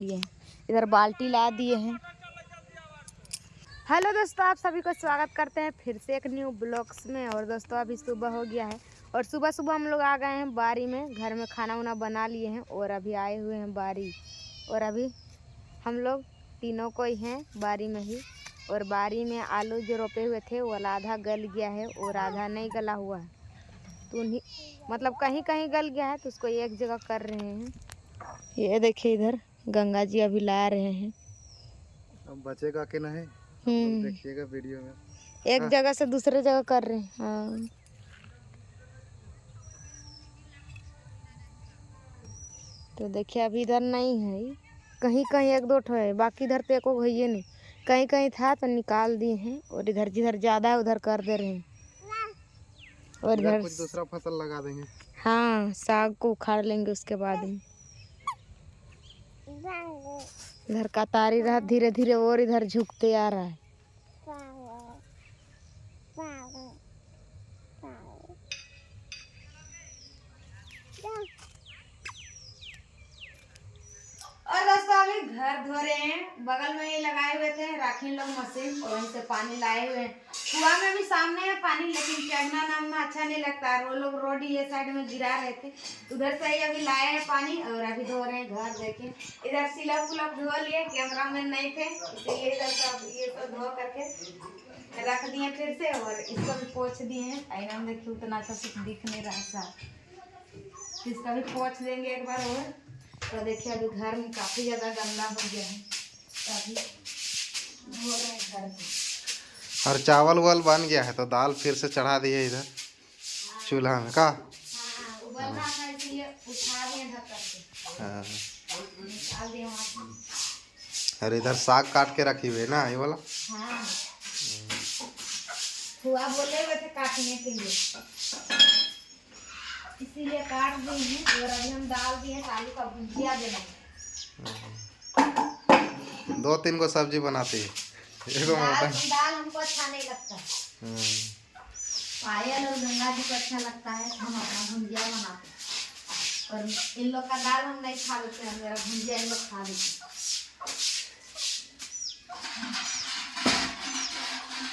ये इधर बाल्टी ला दिए हैं। हेलो दोस्तों, आप सभी को स्वागत करते हैं फिर से एक न्यू ब्लॉग्स में। और दोस्तों अभी सुबह हो गया है और सुबह सुबह हम लोग आ गए हैं बारी में। घर में खाना वाना बना लिए हैं और अभी आए हुए हैं बारी। और अभी हम लोग तीनों को ही हैं बारी में ही। और बारी में आलू जो रोपे हुए थे वो आधा गल गया है और आधा नहीं गला हुआ है। तो उन्हीं मतलब कहीं कहीं गल गया है तो उसको एक जगह कर रहे हैं। ये देखिए इधर गंगा जी अभी ला रहे हैं। अब बचेगा कि नहीं देखिएगा वीडियो में। एक जगह से दूसरे जगह कर रहे हैं। हाँ तो देखिए अभी इधर नहीं है, कहीं कहीं एक दो ठो है, बाकी इधर तो एको है नहीं। कहीं कहीं था तो निकाल दिए हैं और इधर जिधर ज्यादा है उधर कर दे रहे हैं। और इधर कुछ दूसरा फसल लगा देंगे। हाँ साग को उखाड़ लेंगे उसके बाद में। इधर कतारी रहा धीरे धीरे और इधर झुकते आ रहा है। और दोस्तों अभी घर धो रहे हैं, बगल में ही लगाए हुए थे राखीन लोग मशीन और वहीं से पानी लाए हुए हैं। कुआं में भी सामने है पानी, लेकिन चढ़ना नामना अच्छा नहीं लगता। वो लोग रोड ये साइड में गिरा रहे थे, उधर से ही अभी लाए हैं पानी और अभी धो रहे हैं घर। देखें इधर सिलप उलप धो लिए, कैमरा मैन नहीं थे इसीलिए इधर सब ये सब धो करके रख दिए फिर से। और इसको भी पोंछ दिए हैं। आईना में देखिए उतना अच्छा कुछ दिख नहीं रहा था, इसका भी पोंछ देंगे एक बार और। तो देखिए अभी घर में काफी ज्यादा गंदा हो गया है, अभी धो रहे हैं घर को। और चावल वाल बन गया है तो दाल फिर से चढ़ा दिए इधर चूल्हा में का। उबल रहा था इसलिए उठा दिए ढक्कन से, निकाल दिए वहाँ से। और इधर साग काट के रखी हुई है ना ये वाला। हाँ हुआ बोले हुए थे काटने के लिए, इसीलिए काट दिए हैं। और अभी हम डाल दिए आलू का भुजिया देना। 2-3 को सब्जी बनाती है। दाल हमको अच्छा नहीं लगता, पायल और गंगा जी को अच्छा लगता है, हम अपना भुजिया बनाते हैं। और इन लोग का दाल हम नहीं खा लेते हैं, मेरा भुजिया इन लोग खा लेते।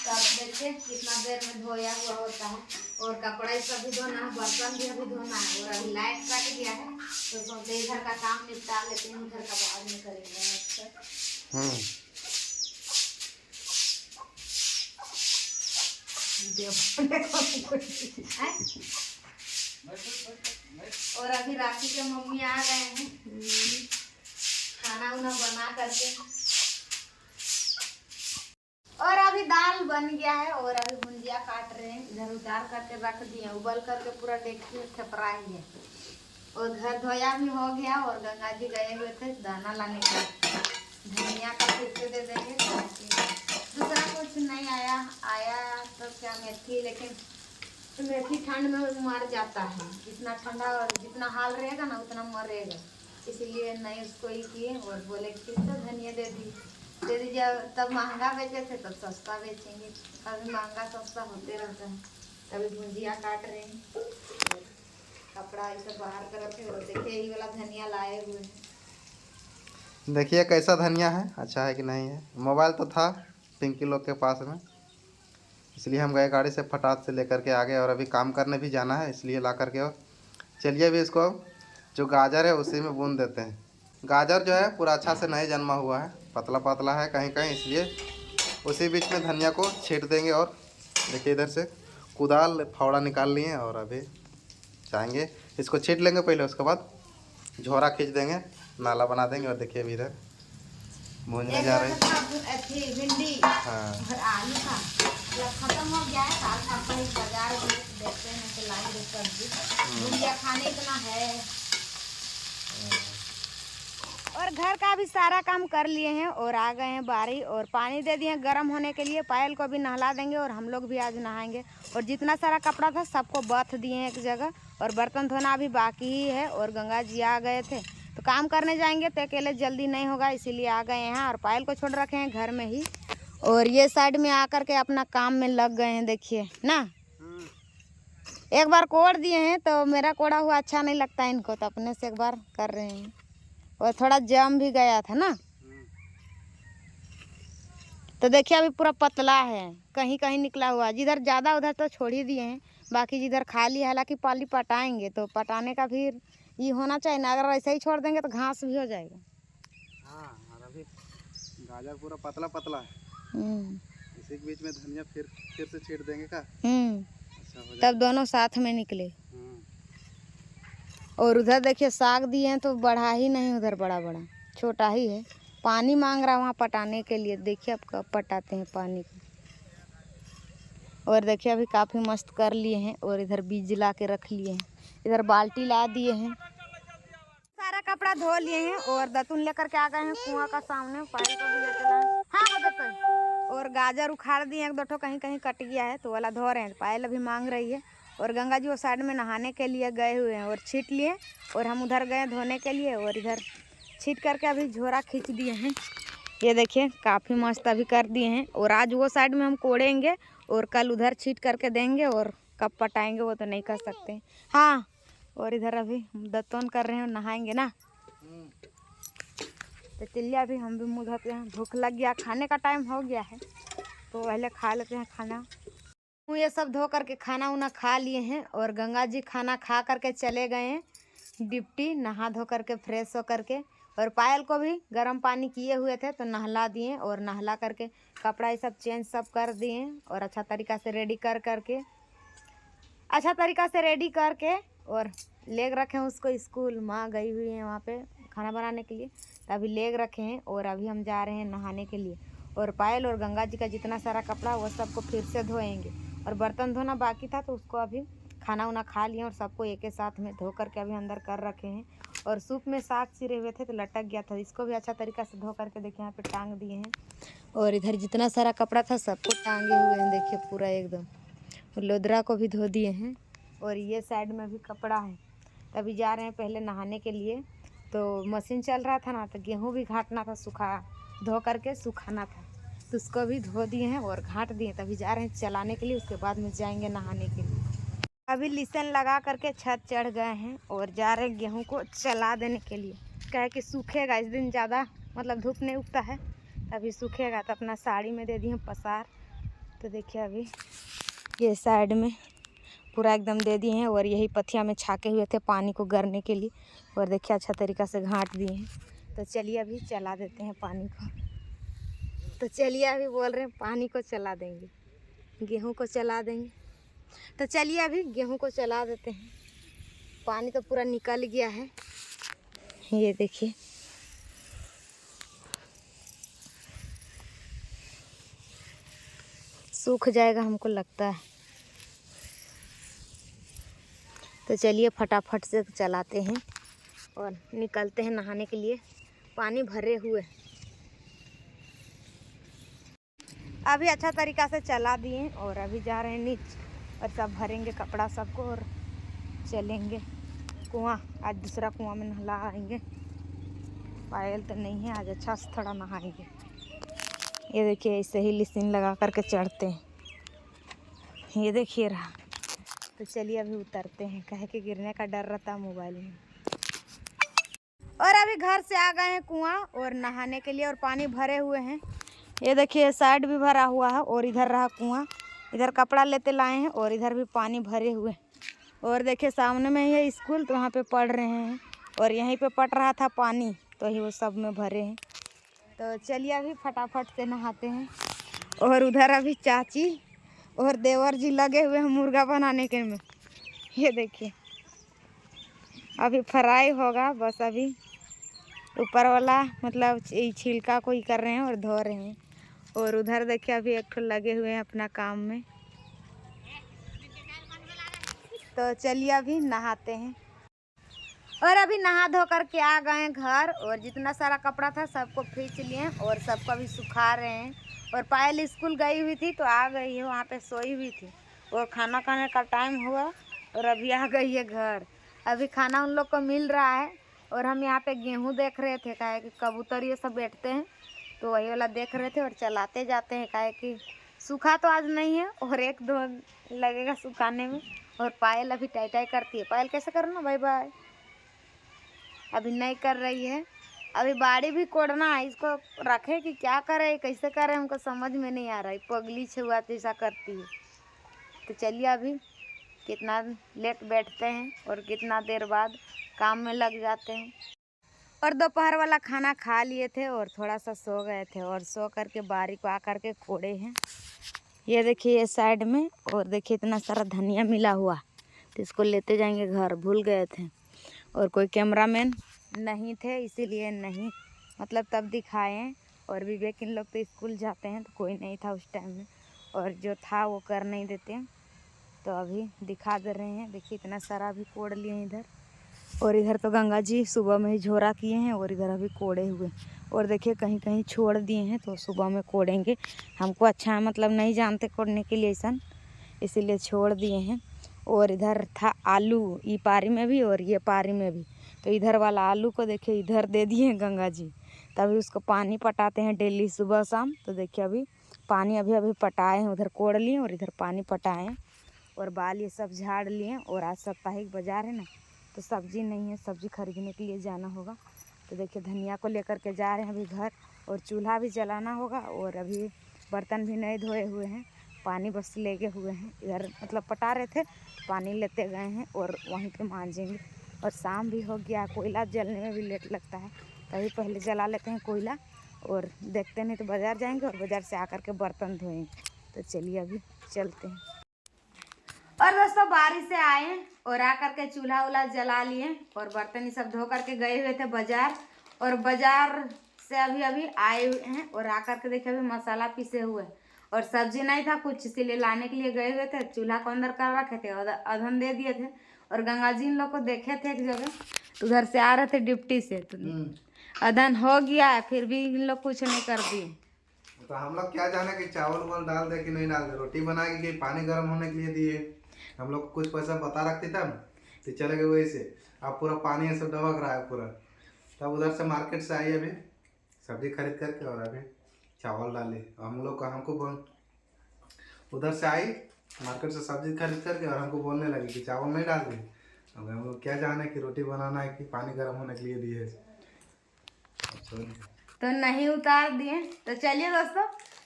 तब देखिए कितना देर में धोया हुआ होता है। और कपड़ा ही सब भी धोना है, बर्तन भी अभी धोना है। और अभी लाइट कट गया है तो सोचते इधर का काम निपटा लेते हैं, उधर का बाद में करेंगे। और अभी राखी के मम्मी आ गए हैं खाना उना बना करके। और अभी दाल बन गया है और अभी भुंजिया काट रहे हैं, इधर उतार करके रख दिए, उबल करके पूरा डेक्ची में थपराए हैं। और घर धोया भी हो गया और गंगा जी गए हुए थे दाना लाने के लिए। धनिया का फिर दे देंगे, दूसरा कुछ नहीं आया तो क्या मेथी, लेकिन मेथी ठंड में मर जाता है। जितना ठंडा और जितना हाल रहेगा ना उतना मरेगा, इसलिए नहीं उसको ही किए। और बोले किस तो धनिया दे दीजिए, तब महंगा बेचे थे तब सस्ता बेचेंगे, कभी महंगा सस्ता होते रहता है। कभी भुजिया काट रहे हैं, कपड़ा ये सब बाहर कर रखे। और देखिए यही वाला धनिया लाए हुए हैं। देखिए कैसा धनिया है, अच्छा है कि नहीं है। मोबाइल तो था पिंकी लोग के पास में, इसलिए हम गए गाड़ी से फटाक से लेकर के आ गए। और अभी काम करने भी जाना है इसलिए ला करके। और चलिए अभी इसको जो गाजर है उसी में बूंद देते हैं। गाजर जो है पूरा अच्छा से नहीं जन्मा हुआ है, पतला पतला है कहीं कहीं, इसलिए उसी बीच में धनिया को छींट देंगे। और देखिए इधर से कुदाल फावड़ा निकाल लिए और अभी जाएंगे इसको छींट लेंगे पहले, उसके बाद झोरा खींच देंगे, नाला बना देंगे। और देखिए अभी इधर भूनने जा रहे हैं भिंडी हाँ। और आलू का खत्म हो गया है, बाजार देखते हैं तो लाएंगे सब्जी। भुजिया खाने इतना है। और घर का भी सारा काम कर लिए हैं और आ गए हैं बारी। और पानी दे दिए गर्म होने के लिए, पायल को भी नहला देंगे और हम लोग भी आज नहाएंगे। और जितना सारा कपड़ा था सबको बथ दिए हैं एक जगह। और बर्तन धोना अभी बाकी ही है। और गंगा जी आ गए थे तो काम करने जाएंगे तो अकेले जल्दी नहीं होगा, इसीलिए आ गए हैं। और पायल को छोड़ रखे हैं घर में ही, और ये साइड में आकर के अपना काम में लग गए हैं। देखिए ना, एक बार कोड़ दिए हैं तो मेरा कोड़ा हुआ अच्छा नहीं लगता इनको, तो अपने से एक बार कर रहे हैं। और थोड़ा जम भी गया था ना, तो देखिए अभी पूरा पतला है, कहीं कहीं निकला हुआ। जिधर ज़्यादा उधर तो छोड़ ही दिए हैं, बाकी जिधर खाली है, हालांकि पाली पटाएंगे तो पटाने का फिर ये होना चाहिए ना, अगर ऐसे ही छोड़ देंगे तो घास भी हो जाएगा। हाँ, और अभी गाजर पूरा पतला पतला है। इसी के बीच में धनिया फिर से छीट देंगे का। अच्छा हो जाएगा। तब दोनों साथ में निकले। और उधर देखिए साग दिए हैं तो बढ़ा ही नहीं, उधर बड़ा बड़ा, छोटा ही है। पानी मांग रहा वहाँ पटाने के लिए, देखिए अब कब पटाते हैं पानी को। और देखिए अभी काफ़ी मस्त कर लिए हैं। और इधर बीज ला के रख लिए हैं, इधर बाल्टी ला दिए हैं। सारा कपड़ा धो लिए हैं और दतुन लेकर के आ गए हैं कुआं का सामने। पायल को भी ले चला है। हाँ वो दतुन। और गाजर उखाड़ दिए हैं, एक दो ठो कहीं कहीं कट गया है तो वाला धो रहे हैं। पायल अभी मांग रही है। और गंगा जी वो साइड में नहाने के लिए गए हुए हैं और छीट लिए। और हम उधर गए धोने के लिए और इधर छीट करके अभी झोरा खींच दिए हैं। ये देखिए काफ़ी मस्त अभी कर दिए हैं। और आज वो साइड में हम कोड़ेंगे और कल उधर छीट करके देंगे। और कब पटाएंगे वो तो नहीं कर सकते। हाँ, और इधर अभी दतौन कर रहे हैं, नहाएंगे ना। तो चलिए अभी हम भी मुँह धोते हैं, भूख लग गया, खाने का टाइम हो गया है तो पहले खा लेते हैं खाना। ये सब धो करके खाना उना खा लिए हैं। और गंगा जी खाना खा करके चले गए हैं डिप्टी, नहा धो करके फ्रेश हो करके। और पायल को भी गर्म पानी किए हुए थे तो नहला दिए। और नहला करके कपड़ा ये सब चेंज सब कर दिए और अच्छा तरीका से रेडी करके और लेग रखे हैं उसको स्कूल। माँ गई हुई है वहाँ पे खाना बनाने के लिए, तो अभी लेग रखे हैं। और अभी हम जा रहे हैं नहाने के लिए। और पायल और गंगा जी का जितना सारा कपड़ा वो सबको फिर से धोएंगे। और बर्तन धोना बाकी था तो उसको अभी खाना उना खा लिए और सबको एक ही साथ में धो करके अभी अंदर कर रखे हैं। और सूप में साग चिरे हुए थे तो लटक गया था, इसको भी अच्छा तरीका से धो करके देखिए यहाँ पे टांग दिए हैं। और इधर जितना सारा कपड़ा था सबको टांगे हुए हैं, देखिए पूरा एकदम। और लोदरा को भी धो दिए हैं। और ये साइड में भी कपड़ा है। तभी जा रहे हैं पहले नहाने के लिए। तो मशीन चल रहा था ना, तो गेहूँ भी घाटना था, धो करके सुखाना था, तो उसको भी धो दिए हैं और घाट दिए। तभी जा रहे हैं चलाने के लिए, उसके बाद में जाएंगे नहाने के लिए। अभी लिसन लगा करके छत चढ़ गए हैं और जा रहे हैं गेहूँ को चला देने के लिए। क्या कि सूखेगा, इस दिन ज़्यादा मतलब धूप नहीं उगता है, तभी सूखेगा। तो अपना साड़ी में दे दिए पसार। तो देखिए अभी ये साइड में पूरा एकदम दे दिए हैं। और यही पथिया में छाके हुए थे पानी को गरने के लिए। और देखिए अच्छा तरीका से घाट दिए हैं। तो चलिए अभी चला देते हैं पानी को। तो चलिए अभी बोल रहे हैं पानी को चला देंगे, गेहूं को चला देंगे। तो चलिए अभी गेहूं को चला देते हैं। पानी तो पूरा निकल गया है, ये देखिए। सूख जाएगा हमको लगता है। तो चलिए फटाफट से चलाते हैं और निकलते हैं नहाने के लिए। पानी भरे हुए अभी अच्छा तरीका से चला दिए और अभी जा रहे हैं नीचे और सब भरेंगे कपड़ा सबको और चलेंगे कुआं। आज दूसरा कुआं में नहला आएंगे। पायल तो नहीं है आज, अच्छा से थोड़ा नहाएंगे। ये देखिए ऐसे ही लिसिन लगा करके चढ़ते हैं, ये देखिए रहा। तो चलिए अभी उतरते हैं, कहे कि गिरने का डर रहता मोबाइल में। और अभी घर से आ गए हैं कुआं और नहाने के लिए और पानी भरे हुए हैं। ये देखिए साइड भी भरा हुआ है और इधर रहा कुआं। इधर कपड़ा लेते लाए हैं और इधर भी पानी भरे हुए। और देखिए सामने में ये स्कूल, तो वहाँ पे पढ़ रहे हैं। और यहीं पे पट रहा था पानी, तो ही वो सब में भरे हैं। तो चलिए अभी फटाफट से नहाते हैं। और उधर अभी चाची और देवर जी लगे हुए हैं मुर्गा बनाने के में। ये देखिए अभी फ्राई होगा बस। अभी ऊपर वाला मतलब छिलका को ही कर रहे हैं और धो रहे हैं। और उधर देखिए अभी एक ठो लगे हुए हैं अपना काम में। तो चलिए अभी नहाते हैं। और अभी नहा धो करके आ गए हैं घर। और जितना सारा कपड़ा था सबको खींच लिए और सबको अभी सुखा रहे हैं। और पायल स्कूल गई हुई थी तो आ गई है, वहाँ पे सोई हुई थी। और खाना खाने का टाइम हुआ और अभी आ गई है घर। अभी खाना उन लोग को मिल रहा है। और हम यहाँ पे गेहूँ देख रहे थे, काहे कि कबूतर ये सब बैठते हैं तो वही वाला देख रहे थे और चलाते जाते हैं। काहे कि सूखा तो आज नहीं है और एक दो लगेगा सुखाने में। और पायल अभी टाई टाई करती है। पायल कैसे करो ना, बाय बाय। अभी नहीं कर रही है अभी बाड़ी भी कोड़ना है, इसको रखे कि क्या करे, कैसे करे, हमको समझ में नहीं आ रहा है। पगली छुआ जैसा करती है। तो चलिए अभी कितना लेट बैठते हैं और कितना देर बाद काम में लग जाते हैं। और दोपहर वाला खाना खा लिए थे और थोड़ा सा सो गए थे, और सो करके बारी को आकर के कोड़े हैं। ये देखिए ये साइड में, और देखिए इतना सारा धनिया मिला हुआ, तो इसको लेते जाएंगे घर। भूल गए थे और कोई कैमरामैन नहीं थे, इसीलिए नहीं मतलब तब दिखाए हैं। और विवेक इन लोग तो स्कूल जाते हैं, तो कोई नहीं था उस टाइम में, और जो था वो कर नहीं देते, तो अभी दिखा दे रहे हैं। देखिए इतना सारा अभी कोड़ लिए हैं इधर, और इधर तो गंगा जी सुबह में ही झोरा किए हैं, और इधर अभी कोड़े हुए। और देखिए कहीं कहीं छोड़ दिए हैं, तो सुबह में कोड़ेंगे। हमको अच्छा मतलब नहीं जानते कोड़ने के लिए ऐसा, इसीलिए छोड़ दिए हैं। और इधर था आलू, ये पारी में भी और ये पारी में भी, तो इधर वाला आलू को देखिए इधर दे दिए हैं गंगा जी। तभी उसको पानी पटाते हैं डेली सुबह शाम। तो देखिए अभी पानी अभी अभी पटाए हैं, उधर कोड़ लिए और इधर पानी पटाए हैं, और बाल ये सब झाड़ लिए। और आज साप्ताहिक बाजार है ना, तो सब्जी नहीं है, सब्जी खरीदने के लिए जाना होगा। तो देखिए धनिया को लेकर के जा रहे हैं अभी घर, और चूल्हा भी जलाना होगा। और अभी बर्तन भी नहीं धोए हुए हैं, पानी बस लेके हुए हैं। इधर मतलब पटा रहे थे, पानी लेते गए हैं और वहीं पे मांजेंगे। और शाम भी हो गया, कोयला जलने में भी लेट लगता है, तभी पहले जला लेते हैं कोयला, और देखते नहीं तो बाज़ार जाएंगे और बाज़ार से आकर के बर्तन धोएंगे। तो चलिए अभी चलते हैं। और दोस्तों बारिश से आए हैं और आकर के चूल्हा वूल्हा जला लिए, और बर्तन ये सब धो करके गए हुए थे बाजार, और बाजार से अभी अभी आए हुए हैं। और आकर के देखिए अभी मसाला पीसे हुए, और सब्जी नहीं था कुछ, इसीलिए लाने के लिए गए हुए थे। चूल्हा को अंदर कर रखे थे, अधन दे दिए थे। और गंगा जी इन लोग को देखे थे एक जगह, तो उधर से आ रहे थे डिप्टी से, तो अधन हो गया, फिर भी इन लोग कुछ नहीं कर दिए। तो हम लोग क्या जाने कि चावल वावल डाल दे कि नहीं डाल दे, रोटी बना के पानी गर्म होने के लिए दिए। हम लोग कुछ पैसा बता रखते तब, तो चले गए वही से। अब पूरा पानी ये सब दबक रहा है पूरा। तब उधर से मार्केट से आई अभी सब्जी खरीद करके, और अभी चावल डाले। हम लोग का हमको उधर से आई मार्केट से सब्जी खरीद करके, और हमको बोलने लगी कि चावल नहीं डाल दी। अब हम लोग क्या जाने कि रोटी बनाना है कि पानी गर्म होने के लिए दिए। तो नहीं उतार दिए। तो चलिए दोस्तों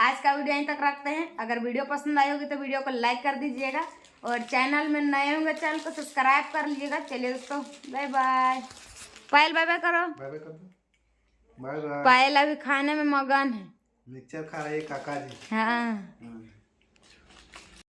आज का वीडियो यहीं तक रखते हैं। अगर वीडियो पसंद आई होगी तो वीडियो को लाइक कर दीजिएगा, और चैनल में नए होंगे चैनल को सब्सक्राइब कर लीजिएगा। चलिए दोस्तों बाय बाय। पायल बाय बाय करो। बाय बाय कर दो। Bye bye. पायल अभी खाने में मगन है, मिक्सचर खा रही है काका जी। हाँ।